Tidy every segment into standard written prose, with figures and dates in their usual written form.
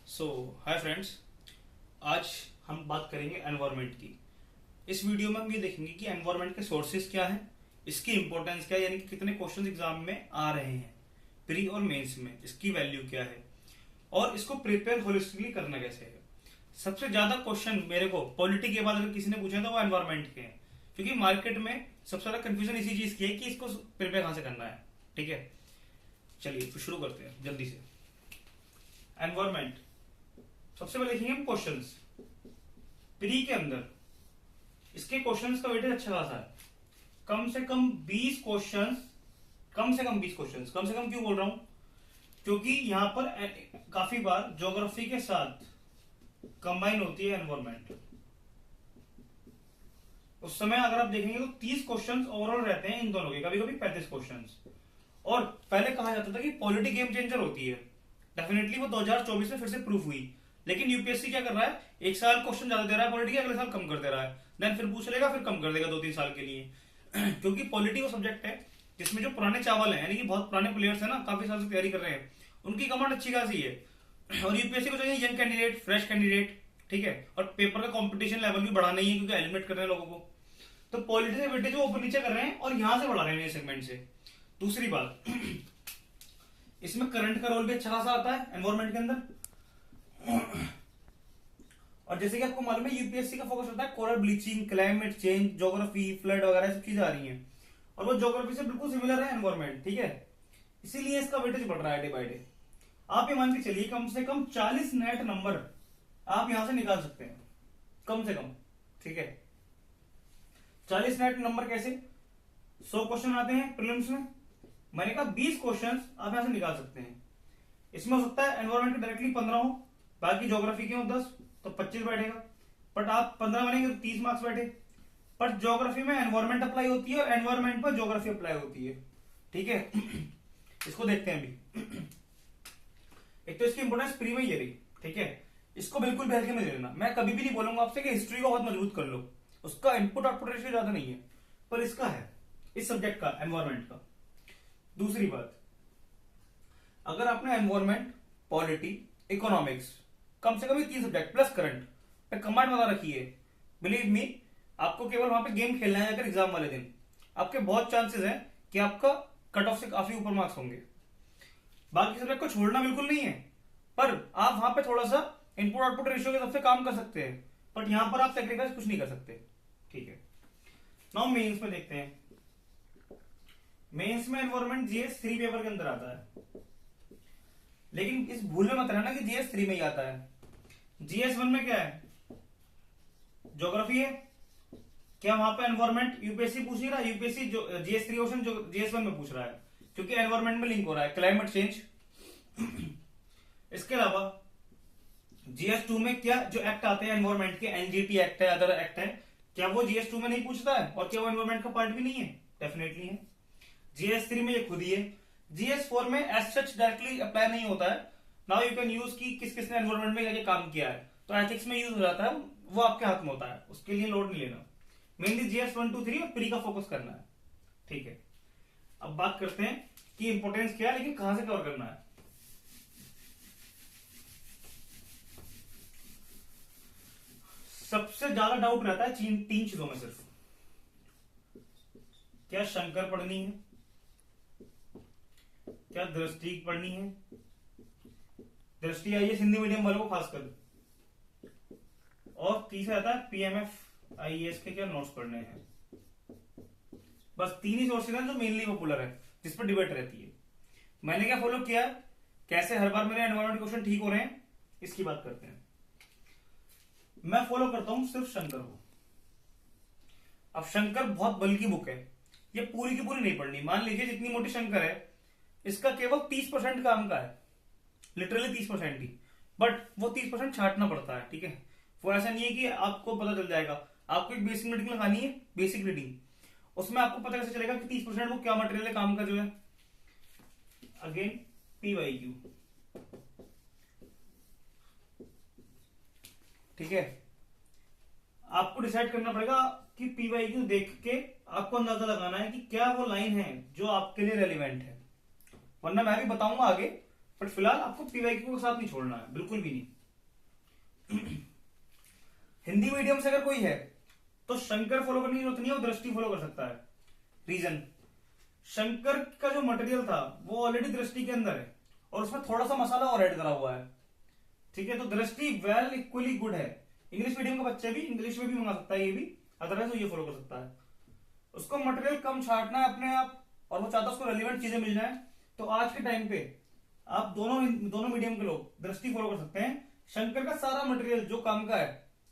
सो hi friends. आज हम बात करेंगे एनवायरनमेंट की। इस वीडियो में हम ये देखेंगे कि एनवायरनमेंट के सोर्सेज क्या हैं, इसकी इंपॉर्टेंस क्या है, यानी कि कितने क्वेश्चन एग्जाम में आ रहे हैं प्री और मेंस में, इसकी वैल्यू क्या है और इसको प्रिपेयर होलिस्टिकली करना कैसे है। सबसे ज्यादा क्वेश्चन मेरे को पॉलिटी के बाद अगर किसी ने पूछा तो वो एनवायरनमेंट के हैं, क्योंकि मार्केट में सबसे ज्यादा कंफ्यूजन इसी चीज की है कि इसको प्रिपेयर कहां से करना है। ठीक है, चलिए फिर शुरू करते हैं जल्दी से। एनवायरनमेंट, सबसे पहले देखेंगे हम क्वेश्चंस। प्री के अंदर इसके क्वेश्चंस का वेटेज अच्छा खासा है, कम से कम 20 क्वेश्चंस। कम से कम 20 क्वेश्चंस, कम से कम क्यों बोल रहा हूं, क्योंकि यहां पर काफी बार ज्योग्राफी के साथ कंबाइन होती है एनवायरनमेंट। उस समय अगर आप देखेंगे तो 30 क्वेश्चंस ओवरऑल रहते हैं इन दोनों के, कभी कभी 35 क्वेश्चंस। और पहले कहा जाता था कि पॉलिटी गेम चेंजर होती है, डेफिनेटली वो 2024 में फिर से प्रूफ हुई। लेकिन यूपीएससी क्या कर रहा है, एक साल क्वेश्चन ज्यादा दे रहा है पॉलिटी के, अगले साल कम कर दे रहा है, देन फिर पूछ लेगा, फिर कम कर देगा 2-3 साल के लिए। क्योंकि पॉलिटी वो सब्जेक्ट है जिसमें जो पुराने चावल हैं, यानी कि बहुत पुराने प्लेयर्स हैं ना, काफी साल से तैयारी कर रहे हैं, उनकी कमांड अच्छी खासी है। और यूपीएससी को चाहिए यंग कैंडिडेट, फ्रेश कैंडिडेट। ठीक है, और पेपर का कंपटीशन लेवल भी बढ़ाना ही है, क्योंकि एलिमिनेट कर रहे हैं लोगों को। तो पॉलिटी से वेटेज वो ऊपर नीचे कर रहे हैं और यहां से बढ़ा रहे हैं ये सेगमेंट से। दूसरी बात, इसमें करंट का रोल भी अच्छा खासा आता है एनवायरनमेंट के अंदर। और जैसे कि आपको मालूम है यूपीएससी का फोकस होता है coral bleaching, climate change, geography, flood वगैरह सब चीजें आ रही हैं, और वो ज्योग्राफी से बिल्कुल सिमिलर है एनवायरनमेंट। ठीक है, इसीलिए इसका वेटेज बढ़ रहा है डे बाय डे। आप ये मान के चलिए कम से कम 40 नेट नंबर आप यहां से निकाल सकते हैं, कम से कम। ठीक है, 40 नेट नंबर कैसे, 100 क्वेश्चन आते हैं प्रीलिम्स में, मैंने कहा 20 क्वेश्चन आप यहां से निकाल सकते हैं। इसमें हो सकता है एनवायरनमेंट के डायरेक्टली 15 हो, बाकी ज्योग्राफी के हो 10, तो 25 बैठेगा। बट आप 15 बनेंगे तो 30 मार्क्स बैठे। पर ज्योग्राफी में एनवायरनमेंट अप्लाई होती है और एनवायरनमेंट पर ज्योग्राफी अप्लाई होती है। ठीक है, इसको देखते हैं अभी। एक तो इसकी इंपोर्टेंस प्री में ये रही। ठीक है, इसको बिल्कुल भी हल्के में ले लेना। मैं कभी भी नहीं बोलूंगा आपसे कि हिस्ट्री को बहुत मजबूत कर लो, उसका इनपुट आउटपुट रेशियो ज्यादा नहीं है, पर इसका है, इस सब्जेक्ट का, एनवायरनमेंट का। दूसरी बात, अगर आपने एनवायरनमेंट, पॉलिटी, इकोनॉमिक्स, कम से कम ये 3 सब्जेक्ट प्लस करंट पे कमांड बना रखी है, बिलीव मी, आपको केवल वहां पे गेम खेलना है। अगर एग्जाम वाले दिन आपके बहुत चांसेस हैं कि आपका कट ऑफ से काफी ऊपर मार्क्स होंगे। बाकी सब्जेक्ट को छोड़ना बिल्कुल नहीं है, पर आप वहां पे थोड़ा सा इनपुट आउटपुट रेशियो के हिसाब से काम कर सकते हैं, बट यहां पर आप सेक्रीफाइस कुछ नहीं कर सकते। ठीक है, नाउ मेंस में देखते हैं। मेंस में एनवायरनमेंट जीएस 3 पेपर के अंदर आता है, लेकिन इस भूल में मत रहना कि जीएस 3 में ही आता है। जीएस 1 में क्या है, ज्योग्राफी है। क्या वहां पे एनवायरनमेंट यूपीएससी पूछ नहीं रहा, यूपीएससी जीएस 3 क्वेश्चन जो जीएस 1 में पूछ रहा है, क्योंकि एनवायरनमेंट में लिंक हो रहा है, क्लाइमेट चेंज। इसके अलावा जीएस 2 में क्या जो एक्ट आते हैं एनवायरनमेंट के, एनजीटी एक्ट है, अदर एक्ट है, क्या वो जीएस 2 में नहीं पूछता है, और क्या वो एनवायरनमेंट का पार्ट भी नहीं है? डेफिनेटली है। जीएस 3 में ये खुद ही है। जीएस 4 में एज सच डायरेक्टली अप्लाई नहीं होता है। नाउ यू कैन यूज की किस किसने एनवायरनमेंट में क्या काम किया है, तो एथिक्स में यूज हो जाता है, वो आपके हाथ में होता है, उसके लिए लोड नहीं लेना। मेनली जीएस 1, 2, 3 और प्री का फोकस करना है। ठीक है, अब बात करते हैं कि इंपोर्टेंस क्या है, लेकिन कहां से कवर करना है। सबसे ज्यादा डाउट रहता है 3 चीजों में सिर्फ, क्या शंकर पढ़नी है, क्या दृष्टि पढ़नी है, दृष्टि आई है हिंदी मीडियम वालों को खासकर, और तीसरा आता है पीएमएफ आईएएस के क्या नोट्स पढ़ने हैं। बस 3 ही सोर्सेज हैं जो मेनली पॉपुलर है, जिस पर डिबेट रहती है। मैंने क्या फॉलो किया, कैसे हर बार मेरे एनवायरनमेंट क्वेश्चन ठीक हो रहे हैं, इसकी बात करते हैं। मैं फॉलो करता हूं सिर्फ शंकर को। अब शंकर बहुत बल्कि बुक है, ये पूरी की पूरी नहीं पढ़नी। मान लीजिए जितनी मोटी शंकर है, इसका केवल 30% काम का है, लिटरली 30% ही, बट वो 30% छांटना पड़ता है। ठीक है, वो ऐसा नहीं है कि आपको पता चल जाएगा। आपको एक बेसिक रीडिंग लगानी है, बेसिक रीडिंग, उसमें आपको पता कैसे चलेगा कि 30% वो क्या मटेरियल है काम का जो है। अगेन पीवाईक्यू, ठीक है, आपको डिसाइड करना पड़ेगा कि पीवाईक्यू देख के आपको अंदाजा लगाना है कि क्या वो लाइन है जो आपके लिए रेलिवेंट है, वरना मैं भी बताऊंगा आगे, बट फिलहाल आपको पीवाईक्यू के साथ नहीं छोड़ना है, बिल्कुल भी नहीं। हिंदी मीडियम से अगर कोई है तो शंकर फॉलो करने की जरूरत नहीं है, वो दृष्टि फॉलो कर सकता है। रीजन, शंकर का जो मटेरियल था वो ऑलरेडी दृष्टि के अंदर है और उसमें थोड़ा सा मसाला और ऐड करा हुआ है। ठीक है, तो दृष्टि वेल इक्वली गुड है। इंग्लिश मीडियम का बच्चा भी इंग्लिश में भी मंगा सकता है, ये भी अदरवाइज वो ये फॉलो कर सकता है। उसको मटेरियल कम छाटना है अपने आप और वो चाहता है उसको रेलिवेंट चीजें मिल जाए, तो आज के टाइम पे आप दोनों मीडियम के लोग दृष्टि फॉलो कर सकते हैं। शंकर का सारा मटेरियल जो काम का है,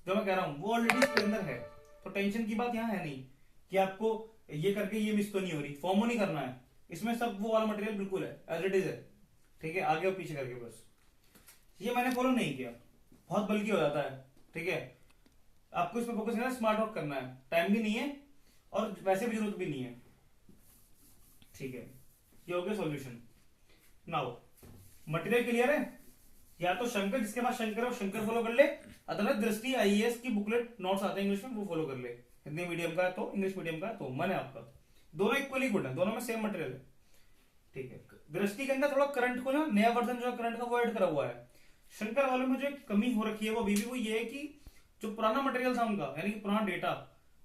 जो मैं कह रहा हूं, वो ऑलरेडी इसके अंदर है, तो टेंशन की बात यहाँ है नहीं कि आपको ये करके ये मिस तो नहीं हो रही, फॉर्मो नहीं करना है। इसमें सब वो वाला मटेरियल बिल्कुल है, एज इट इज है। ठीक है, आगे और पीछे करके बस। ये मैंने फॉलो नहीं किया, बहुत बल्कि हो जाता है। ठीक है, आपको इस पर फोकस करना है, स्मार्ट वर्क करना है, टाइम भी नहीं है और वैसे भी जरूरत भी नहीं है। ठीक है, ये हो गया सॉल्यूशन। नाउ मटेरियल क्लियर है, या तो शंकर, जिसके पास शंकर है वो शंकर फॉलो कर ले, अदरवाइज दृष्टि आईएएस की बुकलेट नोट्स आते हैं इंग्लिश में, वो फॉलो कर ले। हिंदी मीडियम का है तो, इंग्लिश मीडियम का है तो, मन है आपका, दोनों इक्वली गुड है, दोनों में सेम मटेरियल है। ठीक है, दृष्टि के अंदर थोड़ा करंट को ना, नया वर्जन जो करंट का वो ऐड करा हुआ है। शंकर वालों में जो एक कमी हो रखी है वो अभी भी वो ये है कि जो पुराना मटेरियल था उनका, यानी कि पुराना डेटा,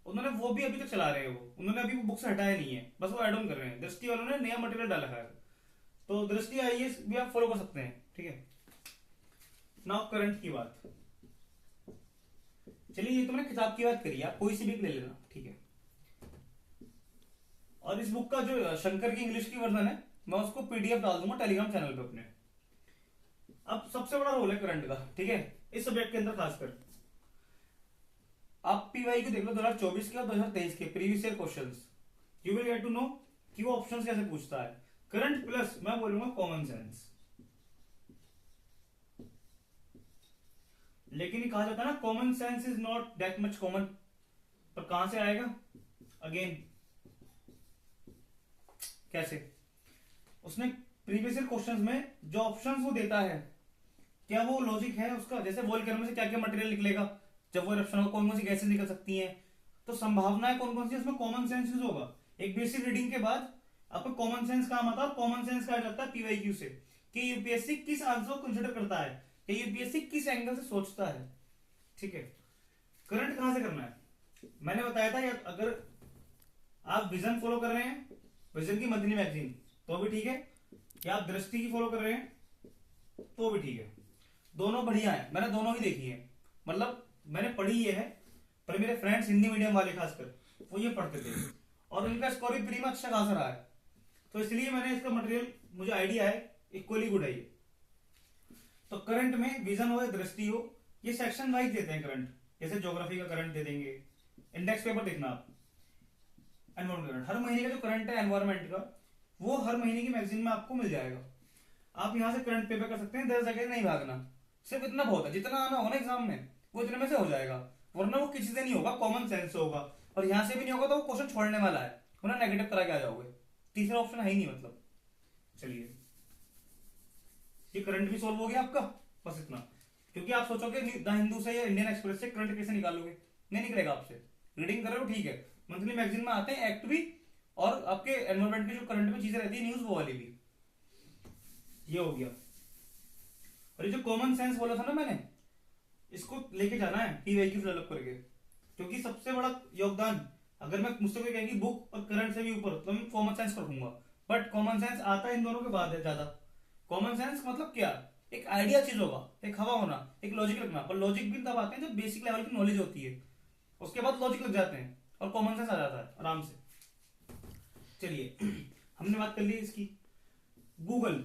उन्होंने वो भी अभी तक चला रहे हैं, वो उन्होंने अभी वो बुक से हटाया नहीं है, बस वो एड ऑन कर रहे हैं। दृष्टि वालों ने नया मटेरियल डाला है, तो दृष्टि आईएएस भी आप फॉलो कर सकते हैं। ठीक है, नाउ करंट की बात। चलिए, ये तो मैंने किताब की बात करी, आप कोई सी भी ले लेना। ठीक है, और इस बुक का जो शंकर की इंग्लिश की वर्जन है, मैं उसको पीडीएफ डाल दूंगा टेलीग्राम चैनल पे अपने। अब सबसे बड़ा रोल है करंट का, ठीक है, इस सब्जेक्ट के अंदर खासकर। आप पीवाई को देख लो 2024 के और 2023 के previous year questions, you will get to know कि वो ऑप्शंस कैसे पूछता है। करंट प्लस मैं बोलूंगा कॉमन सेंस। लेकिन कहा जाता है ना, common sense is not that much common, पर कहां से आएगा? अगेन कैसे? उसने प्रीवियस ईयर क्वेश्चंस में जो ऑप्शंस वो देता है, क्या वो लॉजिक है उसका? जैसे वोल्केनो में से क्या क्या मटेरियल निकलेगा जब वो इरप्शन होगा, कौन कौन सी गैसेस निकल सकती हैं, तो संभावनाएं कौन कौन सी, उसमें कॉमन सेंस यूज होगा। एक बेसिक रीडिंग के बाद आपको कॉमन सेंस काम आता है। कॉमन सेंस कहा जाता है पीवाईक्यू से कि यूपीएससी किस आंसर को कंसिडर करता है, कि यूपीएससी किस एंगल से सोचता है। ठीक है, करंट कहां से करना है मैंने बताया था, या अगर आप विजन फॉलो कर रहे हैं, विजन की मंथली मैगजीन, तो भी ठीक है, या आप दृष्टि की फॉलो कर रहे हैं तो भी ठीक है, दोनों बढ़िया है, मैंने दोनों ही देखी है। मतलब मैंने पढ़ी ये है, पर मेरे फ्रेंड्स हिंदी मीडियम वाले खासकर वो ये पढ़ते थे और उनका स्कोर भी प्री में अच्छा खासा रहा है, तो इसलिए मैंने इसका मटेरियल, मुझे आइडिया है, इक्वली गुड है ये। तो करंट में विजन हो या दृष्टि हो, ये सेक्शन वाइज देते हैं करंट, जैसे ज्योग्राफी का करंट दे देंगे। इंडेक्स पेपर देखना आप, एनवायरमेंट करंट, हर महीने का जो करंट है एनवायरमेंट का, वो हर महीने की मैगजीन में आपको मिल जाएगा। आप यहां से करंट पेपर कर सकते हैं, 10 जगह नहीं भागना, सिर्फ इतना बहुत है, जितना आना होगा ना एग्जाम में वो इतने में से हो जाएगा, वरना वो किसी से नहीं होगा, कॉमन सेंस से होगा, और यहां से भी नहीं होगा तो वो क्वेश्चन छोड़ने वाला है, वरना नेगेटिव करा के आ जाओगे, तीसरा ऑप्शन है ही नहीं मतलब। चलिए, ये करंट भी सॉल्व हो गया आपका, बस इतना। क्योंकि आप सोचोगे द हिंदू से या इंडियन एक्सप्रेस से करंट कैसे निकालोगे, नहीं निकलेगा आपसे। रीडिंग कर रहे हो ठीक है, मंथली मैगजीन में आते हैं एक्ट भी, और आपके एनवायरमेंट की जो करंट में चीजें रहती है न्यूज, वो वाली भी। ये हो गया। और ये जो कॉमन सेंस बोला था ना मैंने, इसको लेके जाना है पीवाईक्यू डेवलप करके, क्योंकि सबसे बड़ा योगदान, अगर मैं मुझसे कोई कहेगी बुक और करंट से भी ऊपर, तो मैं कॉमन सेंस रखूंगा, बट कॉमन सेंस आता है इन दोनों के बाद है ज्यादा। कॉमन सेंस मतलब क्या? एक आइडिया चीज होगा, एक हवा होना, एक लॉजिक रखना, और लॉजिक भी तब आते हैं जब बेसिक लेवल की नॉलेज होती है, उसके बाद लॉजिक लग जाते हैं और कॉमन सेंस आ जाता है आराम से। चलिए, हमने बात कर ली इसकी। Google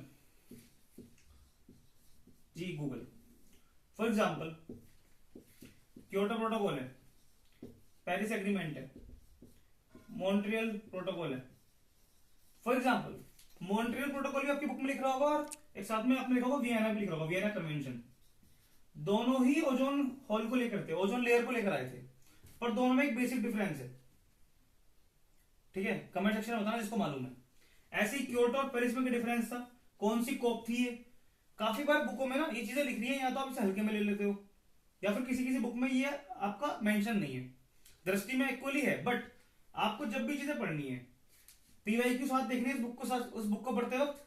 ji, Google for example Kyoto protocol है, पेरिस एग्रीमेंट है, मॉन्ट्रियल प्रोटोकॉल है। फॉर एग्जाम्पल मॉन्ट्रियल प्रोटोकॉल भी आपकी बुक में लिख रहा होगा, और एक साथ में आपने लिखा होगा वियना भी लिख रहा होगा, वियना कन्वेंशन। दोनों ही ओजोन होल को लेकर थे, ओजोन लेयर को लेकर आए थे, पर दोनों में एक बेसिक डिफरेंस है। ठीक है, कमेंट सेक्शन में बताना जिसको मालूम है। ऐसी क्योटो और पेरिस में क्या डिफरेंस था, कौन सी कोप थी ये? काफी बार बुकों में ना ये चीजें लिख रही है, या तो आप इसे हल्के में ले लेते हो, या फिर किसी किसी बुक में ये आपका मेंशन नहीं है। दृष्टि में इक्वली है, बट आपको जब भी चीजें पढ़नी है, पीवाईक्यू साथ देखनी है इस बुक को, साथ उस बुक को पढ़ते वक्त,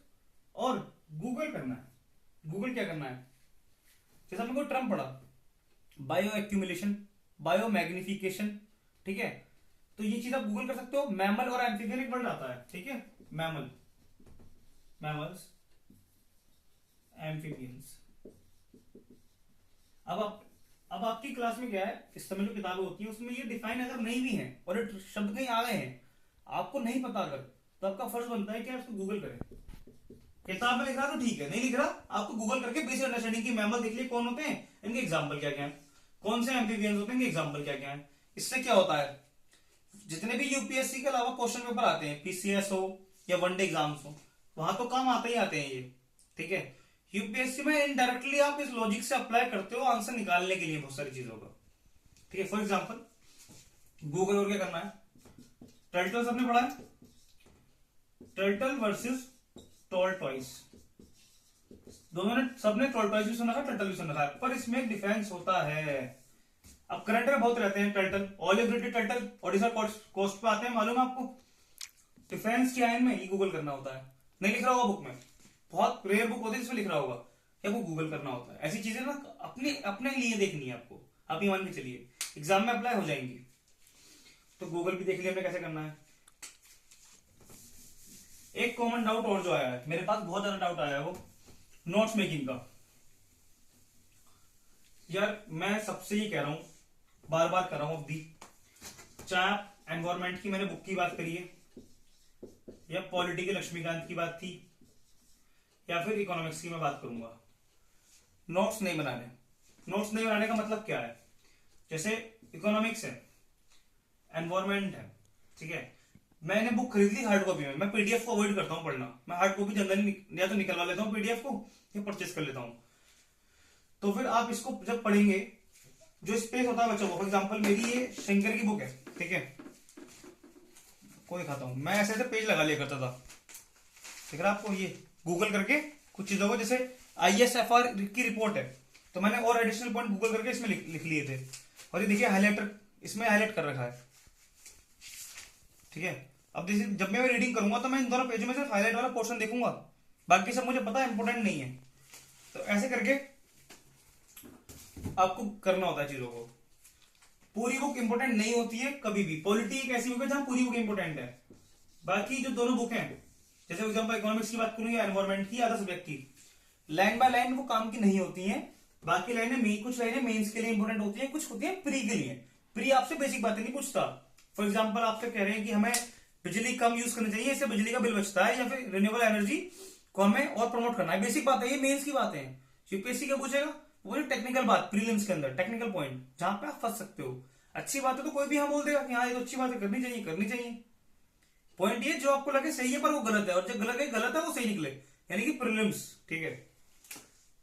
और गूगल करना है। गूगल क्या करना है? जैसे आपने कोई टर्म पढ़ा, बायो एक्यूमुलेशन, बायो मैग्निफिकेशन, ठीक है। तो ये चीज आप गूगल कर सकते हो। मैमल और एम्फीबियन एक वर्ड आता है, ठीक है, मैमल, मैमल्स, एम्फीबियंस। अब आपकी क्लास में क्या है, इस समय जो किताबें होती है उसमें ये डिफाइन अगर नहीं भी है और ये शब्द कहीं आ गए हैं, आपको नहीं पता अगर, तो आपका फर्ज बनता है कि आप इसको गूगल करें। किताब में लिख रहा तो ठीक है, नहीं लिख रहा आपको गूगल करके बेसिक अंडरस्टैंडिंग की मैमल देख लिए कौन होते हैं, इनके एग्जाम्पल क्या क्या है, कौन से एम्फीबियंस होते हैं, इनके एग्जाम्पल क्या क्या है। इससे क्या होता है, जितने भी यूपीएससी के अलावा क्वेश्चन पेपर आते हैं, पीसीएस हो या वनडे एग्जाम्स हो, वहां तो काम आते ही आते हैं ये, ठीक है। यूपीएससी में इनडायरेक्टली आप इस लॉजिक से अप्लाई करते हो आंसर निकालने के लिए बहुत सारी चीजों का, ठीक है। फॉर एग्जाम्पल गूगल और क्या करना है, टर्टल सबने पढ़ा है, टर्टल वर्सेस टॉर्टॉइस, दोनों ने सबने टॉर्टॉइस भी सुना है, टर्टल भी सुना है, पर इसमें एक डिफरेंस होता है। अब करंट में बहुत रहते हैं टर्टल, ऑलिव रिडेड टर्टल ऑडिशा कोस्ट पे आते हैं, मालूम है आपको। डिफरेंस क्या है इनमें, ये गूगल करना होता है, नहीं लिख रहा होगा बुक में, बहुत रेयर बुक होती है जिसमें लिख रहा होगा, या वो गूगल करना होता है। ऐसी चीजें ना अपने अपने लिए देखनी है आपको, आप ये मान के चलिए एग्जाम में अप्लाई हो जाएंगी। तो गूगल भी देख लिया हमने कैसे करना है। एक कॉमन डाउट और जो आया है, मेरे पास बहुत ज्यादा डाउट आया है, वो नोट्स मेकिंग का। यार मैं सबसे ही कह रहा हूं, बार बार कर रहा हूं, अभी चाहे आप एनवायरमेंट की मैंने बुक की बात करी है, या पॉलिटी के लक्ष्मीकांत की बात थी, या फिर इकोनॉमिक्स की मैं बात करूंगा, नोट्स नहीं बनाने। नोट्स नहीं बनाने का मतलब क्या है, जैसे इकोनॉमिक्स है, एनवायरमेंट है, ठीक है, मैंने बुक खरीद ली हार्ड कॉपी में, मैं पीडीएफ को अवॉइड करता हूं पढ़ना, मैं हार्ड कॉपी जनरली या तो निकलवा लेता हूं पीडीएफ को या परचेस कर लेता हूं। तो फिर आप इसको जब पढ़ेंगे, जो स्पेस होता है बच्चों को, फॉर एग्जाम्पल मेरी ये शंकर की बुक है, ठीक है, को दिखाता हूं, मैं ऐसे ऐसे पेज लगा लिया करता था, ठीक है आपको, ये गूगल करके कुछ चीजों को, जैसे आईएसएफआर की रिपोर्ट है तो मैंने और एडिशनल पॉइंट गूगल करके इसमें लिख लिए थे, और ये देखिए हाईलाइटर इसमें हाईलाइट कर रखा है, ठीक है। अब जैसे जब मैं रीडिंग करूंगा तो मैं इन दोनों पेजों में सिर्फ हाईलाइट वाला पोर्शन देखूंगा, बाकी सब मुझे पता है इंपॉर्टेंट नहीं है। तो ऐसे करके आपको करना होता है चीजों को। पूरी बुक इंपॉर्टेंट नहीं होती है कभी भी, पॉलिटी एक ऐसी बुक है जहां पूरी बुक इंपॉर्टेंट है, बाकी जो दोनों बुक हैं, जैसे फॉर एग्जांपल इकोनॉमिक्स की बात करूं या एनवायरमेंट की, अदर सब्जेक्ट की, लाइन बाय लाइन वो काम की नहीं होती हैं। बाकी लाइनें, कुछ लाइनें मेंस के लिए इंपॉर्टेंट होती है, कुछ होती है प्री के लिए। प्री आपसे बेसिक बातें नहीं पूछता, फॉर एग्जाम्पल आपसे कह रहे हैं कि हमें बिजली कम यूज करनी चाहिए, इससे बिजली का बिल बचता है, या फिर रिन्यूएबल एनर्जी को हमें और प्रमोट करना है, बेसिक बात है, ये मेंस की बातें हैं। यूपीएससी क्या पूछेगा, वो टेक्निकल बात, प्रीलिम्स के अंदर टेक्निकल पॉइंट जहां पे आप फंस सकते हो। अच्छी बात है तो कोई भी हाँ बोल देगा कि हाँ ये तो अच्छी बात है, करनी चाहिए करनी चाहिए। पॉइंट ये जो आपको लगे सही है पर वो गलत है, और जो गलत है वो सही निकले, यानी कि प्रीलिम्स, ठीक है।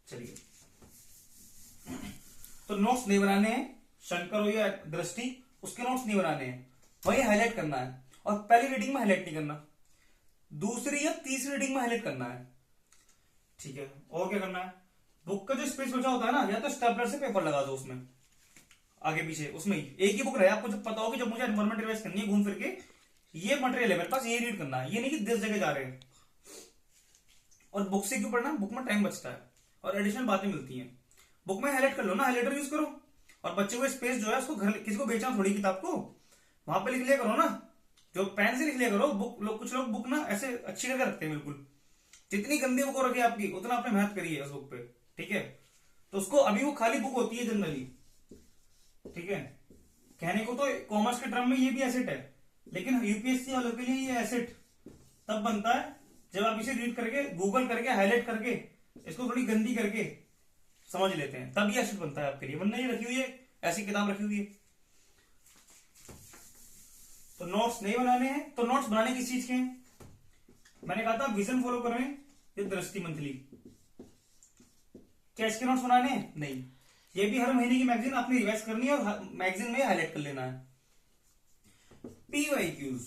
चलिए, तो नोट्स नहीं बनाने हैं, शंकर हो या दृष्टि, उसके नोट्स नहीं बनाने हैं, वही हाईलाइट करना है, और पहली रीडिंग में हाईलाइट नहीं करना, दूसरी या तीसरी रीडिंग में हाईलाइट करना है, ठीक है। और क्या करना है, बुक का जो स्पेस बचा होता है ना, या तो स्टेपलर से पेपर लगा दो उसमें आगे पीछे, उसमें ही एक ही बुक रहे, आपको जब पता हो कि जब मुझे एनवायरमेंट रिवाइज करनी है घूम फिर के, ये मटेरियल है मेरे पास, ये रीड करना है, ये नहीं कि 10 जगह जा रहे हैं। और बुक से क्यों पढ़ना, बुक में टाइम बचता है और एडिशनल बातें मिलती हैं। बुक में हाईलाइट कर लो ना, हाईलाइटर यूज करो, और बच्चे को स्पेस जो है उसको घर किसी को बेचना थोड़ी किताब को, वहां पे लिख लिया करो ना, जो पेन से लिख लिया करो। बुक लोग, कुछ लोग बुक ना ऐसे अच्छी करके रखते हैं बिल्कुल, जितनी गंदी बुक हो रखी है आपकी उतना आपने मेहनत करी है उस बुक पे, ठीक है। तो उसको अभी वो खाली बुक होती है जनरली, ठीक है। कहने को तो कॉमर्स के टर्म में ये भी एसेट है, लेकिन यूपीएससी वालों के लिए ये एसेट तब बनता है जब आप इसे रीड करके, गूगल करके, हाईलाइट करके, इसको थोड़ी गंदी करके समझ लेते हैं, तब ये एसेट बनता है आपके लिए, वरना ये रखी हुई है, ऐसी किताब रखी हुई है। तो नोट्स नहीं बनाने हैं, तो नोट्स बनाने किस चीज के हैं, मैंने कहा था विजन फॉलो कर रहे हैं, ये दृष्टि मंथली, क्या इसके नोट्स बनाने हैं, नहीं। ये भी हर महीने की मैगजीन आपने रिवाइज करनी है और मैगजीन में हाईलाइट कर लेना है। पीवाईक्यूज,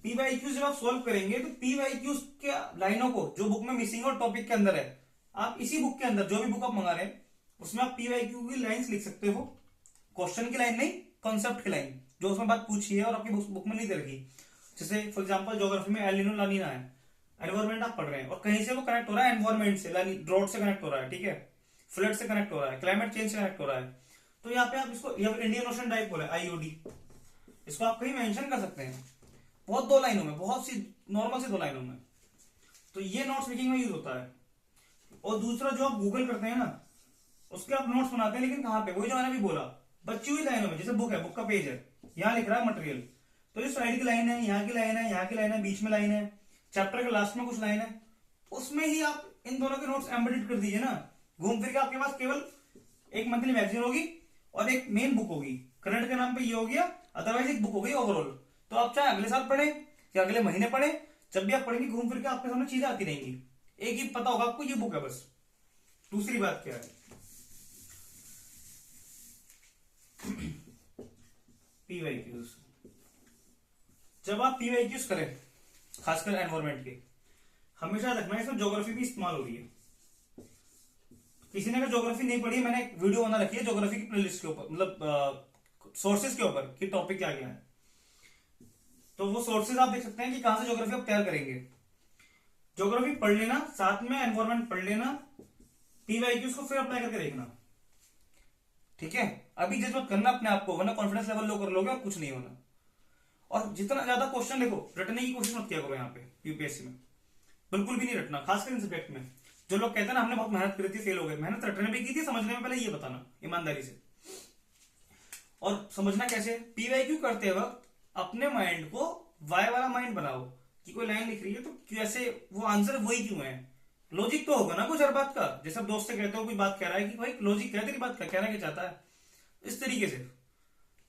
पीवाईक्यूज जब आप सॉल्व करेंगे तो पीवाईक्यूज के लाइनों को, जो बुक में मिसिंग और टॉपिक के अंदर है, आप इसी बुक के अंदर जो भी बुक आप मंगा रहे हैं उसमें आप पीवाईक्यू की लाइंस लिख सकते हो, क्वेश्चन की लाइन नहीं, कॉन्सेप्ट की लाइन, जो उसमें बात पूछी है और आपकी बुक में नहीं दे रखी। जैसे फॉर एग्जांपल ज्योग्राफी में एल नीनो ला नीना है, एनवायरमेंट आप पढ़ रहे हैं और कहीं से वो कनेक्ट हो रहा है एनवायरमेंट से, ड्रॉट से कनेक्ट हो रहा है, ठीक है। फ्लड से कनेक्ट हो रहा है, क्लाइमेट चेंज से कनेक्ट हो रहा है। तो यहाँ पे आप इसको इंडियन ओशन डाइपोल है आईओडी, इसको आप कहीं मेंशन कर सकते हैं, बहुत 2 लाइनों में, बहुत सी नॉर्मल सी 2 लाइनों में। तो ये नोट्स मेकिंग में यूज होता है। और दूसरा जो आप गूगल करते हैं ना, उसके आप नोट्स बनाते हैं, लेकिन कहाँ पे, वही जो मैंने भी बोला, बची हुई लाइनों में। जैसे बुक है, बुक का पेज है, यहाँ लिख रहा है मटेरियल, तो ये साइड की लाइन है, यहाँ की लाइन है, यहाँ की लाइन है, बीच में लाइन है, चैप्टर के लास्ट में कुछ लाइन है, उसमें ही आप इन दोनों के नोट्स एम्बेडेड कर दीजिए ना। घूम फिर के आपके पास केवल एक मंथली मैगजीन होगी और एक मेन बुक होगी, करंट के नाम पे ये हो गया, अदरवाइज एक बुक हो गई ओवरऑल। तो आप चाहे अगले साल पढ़े या अगले महीने पढ़े, जब भी आप पढ़ेंगे घूम फिर के आपके सामने चीजें आती रहेंगी, एक ही पता होगा आपको ये बुक है बस। दूसरी बात क्या है, पीवाईक्यूज। जब आप पीवाईक्यूज करें, खासकर एनवायरमेंट के, हमेशा रखना है इसमें ज्योग्राफी भी इस्तेमाल हो रही है। किसी ने अगर ज्योग्राफी नहीं पढ़ी, मैंने एक वीडियो बना रखी है ज्योग्राफी की प्लेलिस्ट के ऊपर, मतलब सोर्सेज के ऊपर कि टॉपिक क्या क्या है, तो वो सोर्सेज आप देख सकते हैं कि कहां से ज्योग्राफी आप तैयार करेंगे। ज्योग्राफी पढ़ लेना, साथ में एनवायरमेंट पढ़ लेना, पीवाईक्यूज को फिर अप्लाई करके देखना, ठीक है। अभी जज मत करना अपने आप को, वरना कॉन्फिडेंस लेवल लो कर लोगे और कुछ नहीं होना। और जितना ज्यादा क्वेश्चन देखो, रटने की कोशिश मत किया करो यहाँ पे यूपीएससी में, बिल्कुल भी नहीं रटना, खासकर इन सब्जेक्ट में। जो लोग कहते हैं ना हमने बहुत मेहनत करी थी फेल हो गए, मेहनत रटने में भी की थी, समझने में पहले ये बताना ईमानदारी से। और समझना कैसे, पीवाईक्यू करते वक्त अपने माइंड को वाई वाला माइंड बनाओ, कि कोई लाइन लिख रही है तो कैसे वो आंसर वही क्यों है, लॉजिक तो होगा ना कुछ हर बात का। जैसे दोस्त से कहते हो कोई बात कह रहा है कि भाई लॉजिक क्या है तेरी बात का, कहना क्या चाहता है, इस तरीके से,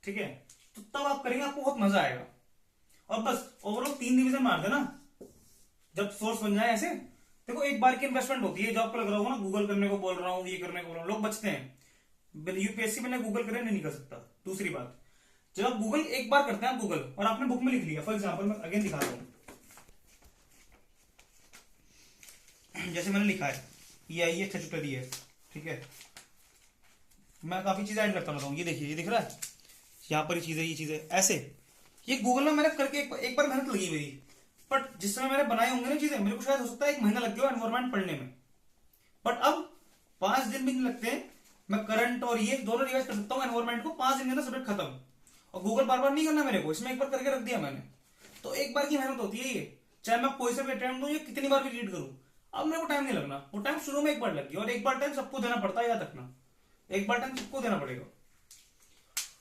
ठीक है। तो तब आप करेंगे, आपको बहुत मजा आएगा। और बस ओवरऑल 3 डिवीजन मार देना जब सोर्स बन जाए ऐसे। देखो एक बार की इन्वेस्टमेंट होती है, जो आपको लग रहा होगा ना गूगल करने को बोल रहा हूँ, ये करने को बोल रहा हूँ, लोग बचते हैं। यूपीएससी में गूगल करे नहीं कर सकता। दूसरी बात, जब आप गूगल एक बार करते हैं, आप गूगल और आपने बुक में लिख लिया, फॉर एग्जाम्पल मैं अगेन दिखा रहा हूं, जैसे मैंने लिखा है ये आई है स्टैट्यूटरी है, ठीक है। मैं काफी चीजें ऐड करता रहता हूँ, ये देखिए ये दिख रहा है, यहाँ पर ये चीजें ऐसे, ये गूगल में मैंने करके एक बार मेहनत लगी हुई, बट जिस समय मैंने बनाए होंगे ना चीजें, मेरे को शायद हो सकता है 1 महीना लग गया एनवायरमेंट पढ़ने में, बट अब 5 दिन भी नहीं लगते, मैं करंट और ये दोनों रिवाइज कर सकता हूँ एनवायरमेंट को 5 दिन के अंदर सब्जेक्ट खत्म। और गूगल बार बार नहीं करना मेरे को, इसमें एक बार करके रख दिया मैंने। तो एक बार की मेहनत होती है ये, चाहे मैं कोई सा भी अटेम्प्ट दूं या कितनी बार भी रीड करूं, अब मेरे को टाइम नहीं लगना, वो टाइम शुरू में एक बार लग गया। और एक बार टाइम सबको देना पड़ता है, याद रखना, एक बार टाइम सबको देना पड़ेगा।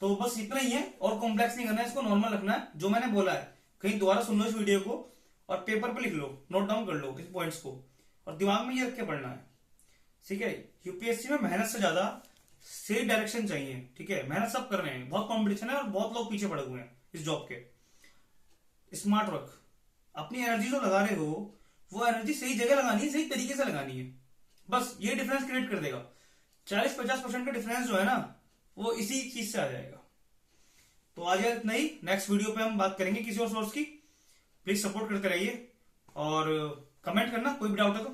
तो बस इतना ही है, और कॉम्प्लेक्स नहीं करना है, इसको नॉर्मल रखना है। जो मैंने बोला है कहीं दोबारा सुन लो इस वीडियो को और पेपर पे लिख लो, नोट डाउन कर लो इस पॉइंट्स को, और दिमाग में ये रख के पढ़ना है, ठीक है। यूपीएससी में मेहनत से ज्यादा सही डायरेक्शन चाहिए, ठीक है। मेहनत सब कर रहे हैं, बहुत कॉम्पिटिशन है और बहुत लोग पीछे पड़े हुए हैं इस जॉब के। स्मार्ट वर्क, अपनी एनर्जी जो लगा रहे हो वो एनर्जी सही जगह लगानी है, सही तरीके से लगानी है, बस ये डिफरेंस क्रिएट कर देगा। 40-50% का डिफरेंस जो है ना, वो इसी चीज से आ जाएगा। तो आज इतना ही, नेक्स्ट वीडियो पे हम बात करेंगे किसी और सोर्स की। प्लीज सपोर्ट करते रहिए और कमेंट करना कोई भी डाउट है तो।